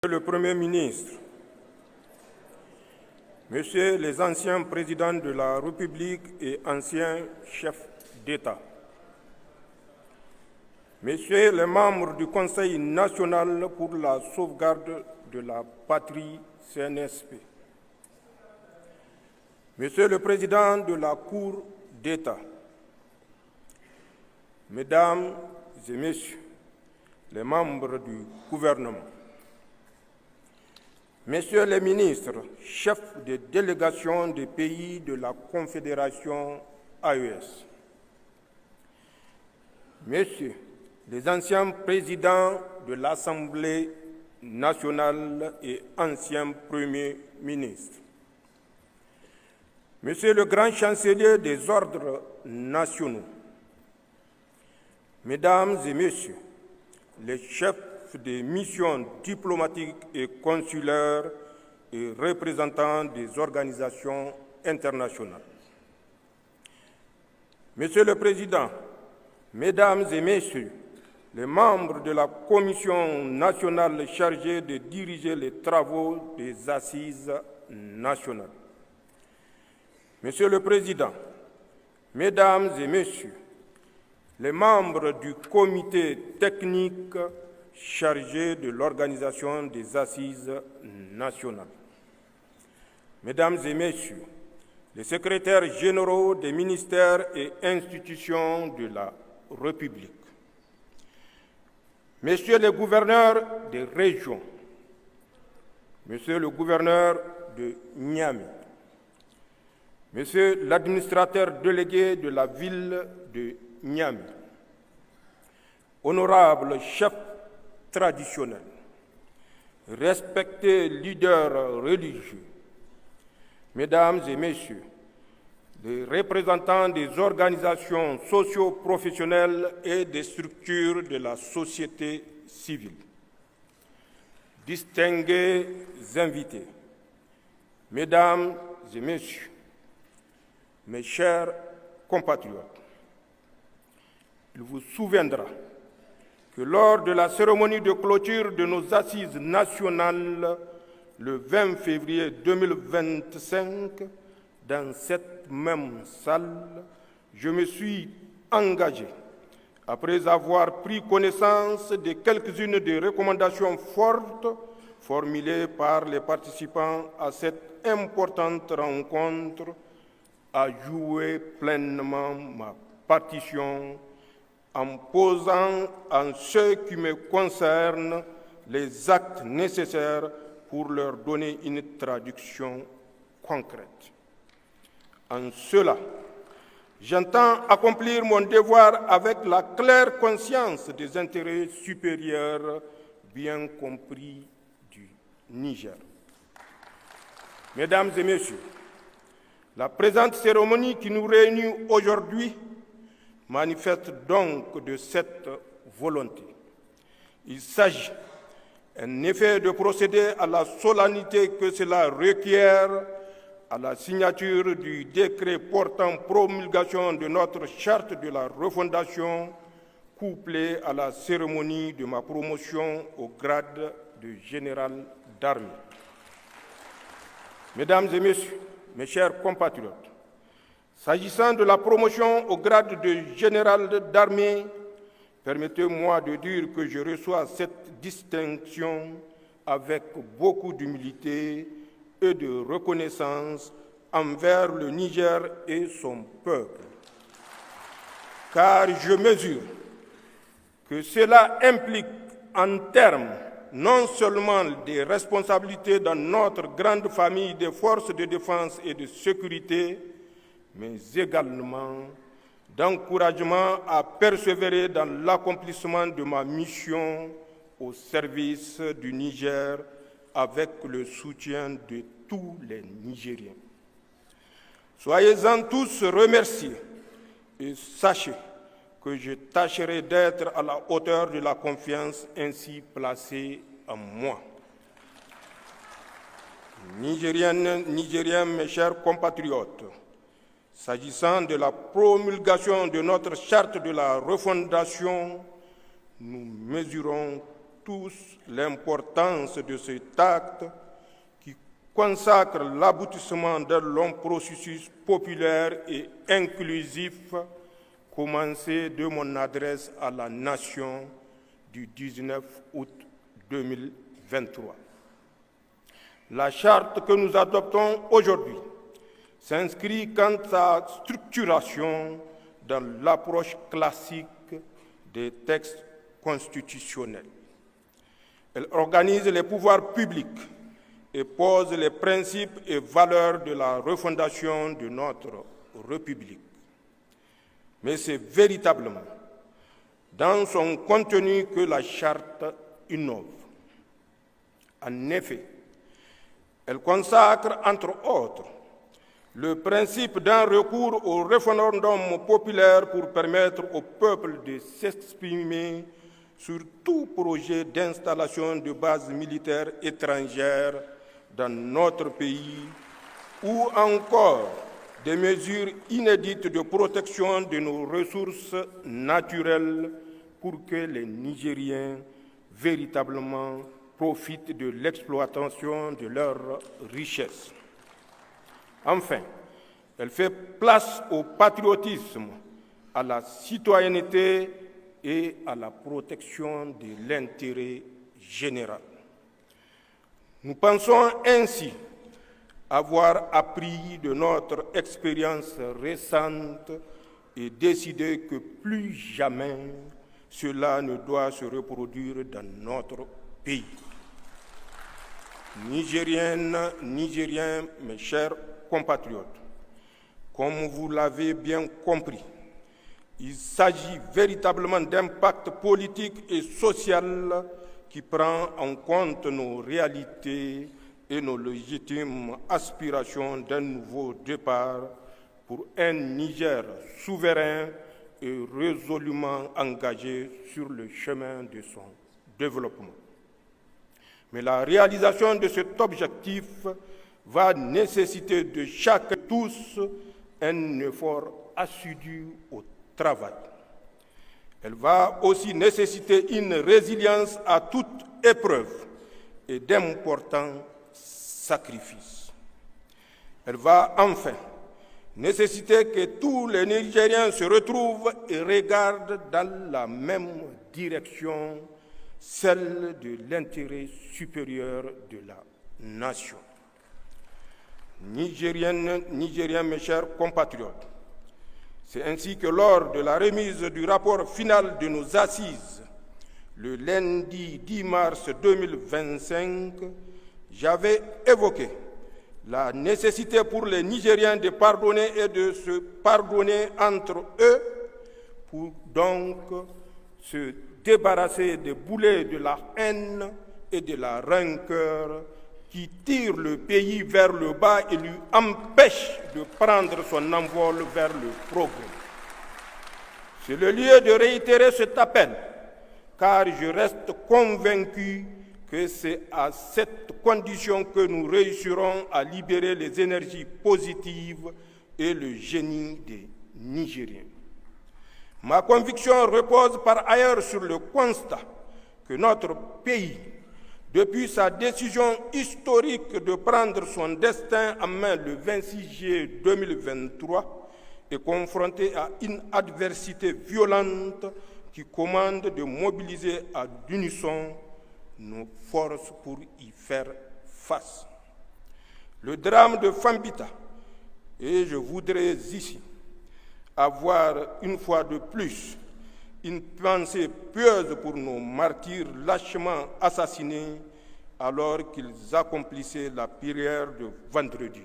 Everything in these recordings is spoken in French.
Le Premier ministre, Messieurs les anciens présidents de la République et anciens chefs d'État, Messieurs les membres du Conseil national pour la sauvegarde de la patrie CNSP, Monsieur le Président de la Cour d'État, Mesdames et Messieurs les membres du gouvernement, Messieurs les ministres, chefs de délégation des pays de la Confédération AES, Messieurs les anciens présidents de l'Assemblée nationale et anciens premiers ministres, Monsieur le grand chancelier des ordres nationaux, Mesdames et Messieurs les chefs des missions diplomatiques et consulaires et représentants des organisations internationales. Monsieur le Président, Mesdames et Messieurs, les membres de la Commission nationale chargée de diriger les travaux des Assises nationales. Monsieur le Président, Mesdames et Messieurs, les membres du comité technique chargé de l'organisation des Assises nationales. Mesdames et Messieurs, les secrétaires généraux des ministères et institutions de la République, Messieurs les gouverneurs des régions, Monsieur le gouverneur de Niamey, Monsieur l'administrateur délégué de la ville de Niamey, honorables chefs traditionnels, respectés leaders religieux, Mesdames et Messieurs, les représentants des organisations socio-professionnelles et des structures de la société civile, distingués invités, Mesdames et Messieurs, mes chers compatriotes, il vous souviendra que lors de la cérémonie de clôture de nos assises nationales le 20 février 2025, dans cette même salle, je me suis engagé, après avoir pris connaissance de quelques-unes des recommandations fortes formulées par les participants à cette importante rencontre, à jouer pleinement ma partition en posant en ce qui me concerne les actes nécessaires pour leur donner une traduction concrète. En cela, j'entends accomplir mon devoir avec la claire conscience des intérêts supérieurs bien compris du Niger. Mesdames et Messieurs, la présente cérémonie qui nous réunit aujourd'hui manifeste donc de cette volonté. Il s'agit en effet de procéder à la solennité que cela requiert à la signature du décret portant promulgation de notre charte de la refondation, couplée à la cérémonie de ma promotion au grade de général d'armée. Mesdames et Messieurs, mes chers compatriotes, s'agissant de la promotion au grade de général d'armée, permettez-moi de dire que je reçois cette distinction avec beaucoup d'humilité et de reconnaissance envers le Niger et son peuple. Car je mesure que cela implique en termes non seulement des responsabilités dans notre grande famille des forces de défense et de sécurité, mais également d'encouragement à persévérer dans l'accomplissement de ma mission au service du Niger avec le soutien de tous les Nigériens. Soyez-en tous remerciés et sachez que je tâcherai d'être à la hauteur de la confiance ainsi placée en moi. Nigériennes, Nigériens, mes chers compatriotes, s'agissant de la promulgation de notre charte de la refondation, nous mesurons tous l'importance de cet acte qui consacre l'aboutissement d'un long processus populaire et inclusif commencé de mon adresse à la Nation du 19 août 2023. La charte que nous adoptons aujourd'hui s'inscrit quant à sa structuration dans l'approche classique des textes constitutionnels. Elle organise les pouvoirs publics et pose les principes et valeurs de la refondation de notre République. Mais c'est véritablement dans son contenu que la charte innove. En effet, elle consacre, entre autres, le principe d'un recours au référendum populaire pour permettre au peuple de s'exprimer sur tout projet d'installation de bases militaires étrangères dans notre pays ou encore des mesures inédites de protection de nos ressources naturelles pour que les Nigériens véritablement profitent de l'exploitation de leurs richesses. Enfin, elle fait place au patriotisme, à la citoyenneté et à la protection de l'intérêt général. Nous pensons ainsi avoir appris de notre expérience récente et décidé que plus jamais cela ne doit se reproduire dans notre pays. Nigériennes, Nigériens, mes chers compatriotes, comme vous l'avez bien compris, il s'agit véritablement d'un pacte politique et social qui prend en compte nos réalités et nos légitimes aspirations d'un nouveau départ pour un Niger souverain et résolument engagé sur le chemin de son développement. Mais la réalisation de cet objectif va nécessiter de chacun et tous un effort assidu au travail. Elle va aussi nécessiter une résilience à toute épreuve et d'importants sacrifices. Elle va enfin nécessiter que tous les Nigériens se retrouvent et regardent dans la même direction, celle de l'intérêt supérieur de la nation. Nigériennes, Nigériens, mes chers compatriotes, c'est ainsi que lors de la remise du rapport final de nos assises, le lundi 10 mars 2025, j'avais évoqué la nécessité pour les Nigériens de pardonner et de se pardonner entre eux pour donc se débarrasser des boulets de la haine et de la rancœur qui tirent le pays vers le bas et lui empêchent de prendre son envol vers le progrès. C'est le lieu de réitérer cet appel, car je reste convaincu que c'est à cette condition que nous réussirons à libérer les énergies positives et le génie des Nigériens. Ma conviction repose par ailleurs sur le constat que notre pays, depuis sa décision historique de prendre son destin en main le 26 juillet 2023, est confronté à une adversité violente qui commande de mobiliser à l'unisson nos forces pour y faire face. Le drame de Fambita, et je voudrais ici avoir une fois de plus une pensée pieuse pour nos martyrs lâchement assassinés alors qu'ils accomplissaient la prière de vendredi,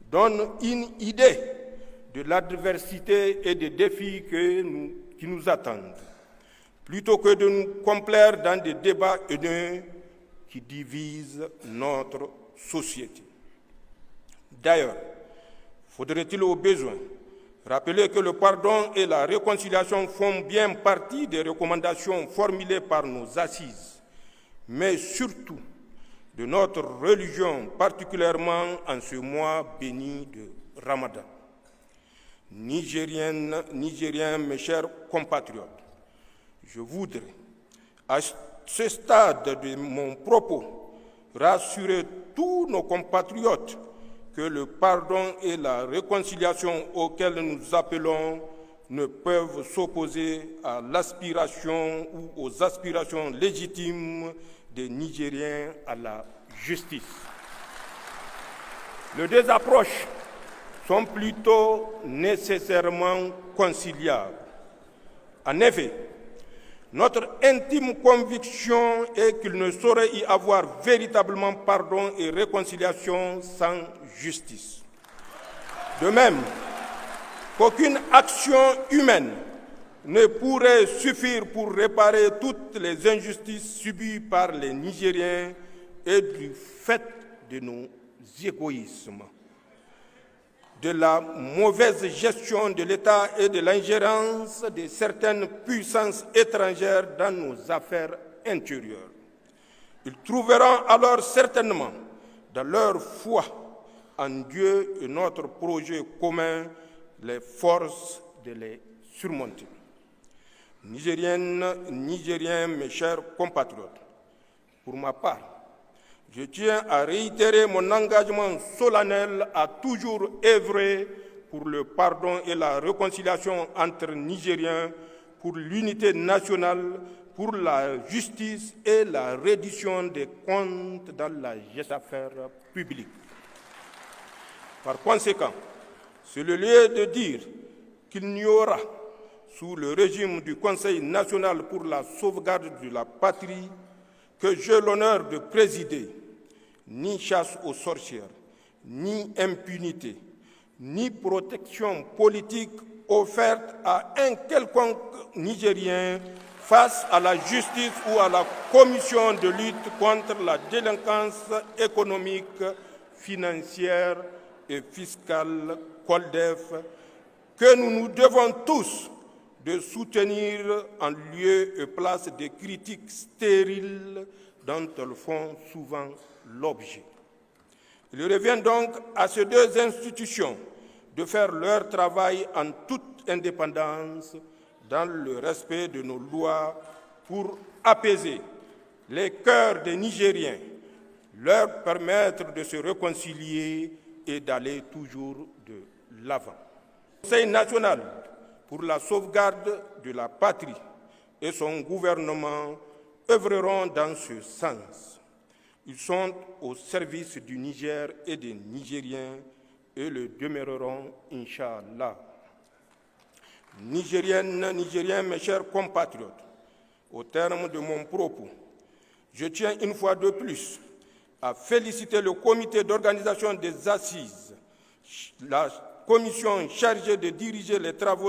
donne une idée de l'adversité et des défis qui nous attendent, plutôt que de nous complaire dans des débats haineux qui divisent notre société. D'ailleurs, faudrait-il au besoin rappeler que le pardon et la réconciliation font bien partie des recommandations formulées par nos assises, mais surtout de notre religion, particulièrement en ce mois béni de Ramadan. Nigériennes, Nigériens, mes chers compatriotes, je voudrais, à ce stade de mon propos, rassurer tous nos compatriotes que le pardon et la réconciliation auxquels nous appelons ne peuvent s'opposer à l'aspiration ou aux aspirations légitimes des Nigériens à la justice. Les deux approches sont plutôt nécessairement conciliables. En effet, notre intime conviction est qu'il ne saurait y avoir véritablement pardon et réconciliation sans justice. De même qu'aucune action humaine ne pourrait suffire pour réparer toutes les injustices subies par les Nigériens et du fait de nos égoïsmes, de la mauvaise gestion de l'État et de l'ingérence de certaines puissances étrangères dans nos affaires intérieures. Ils trouveront alors certainement, dans leur foi en Dieu et notre projet commun, les forces de les surmonter. Nigériennes, Nigériens, mes chers compatriotes, pour ma part, je tiens à réitérer mon engagement solennel à toujours œuvrer pour le pardon et la réconciliation entre Nigériens, pour l'unité nationale, pour la justice et la reddition des comptes dans les affaires publiques. Par conséquent, c'est le lieu de dire qu'il n'y aura, sous le régime du Conseil national pour la sauvegarde de la patrie, que j'ai l'honneur de présider, ni chasse aux sorcières, ni impunité, ni protection politique offerte à un quelconque Nigérien face à la justice ou à la commission de lutte contre la délinquance économique, financière et fiscale, COLDEF, que nous nous devons tous de soutenir en lieu et place des critiques stériles dont elles font souvent l'objet. Il revient donc à ces deux institutions de faire leur travail en toute indépendance, dans le respect de nos lois, pour apaiser les cœurs des Nigériens, leur permettre de se réconcilier et d'aller toujours de l'avant. Le Conseil national pour la sauvegarde de la patrie et son gouvernement œuvreront dans ce sens. Ils sont au service du Niger et des Nigériens et le demeureront, Inch'Allah. Nigériennes, Nigériens, mes chers compatriotes, au terme de mon propos, je tiens une fois de plus à féliciter le comité d'organisation des assises, la commission chargée de diriger les travaux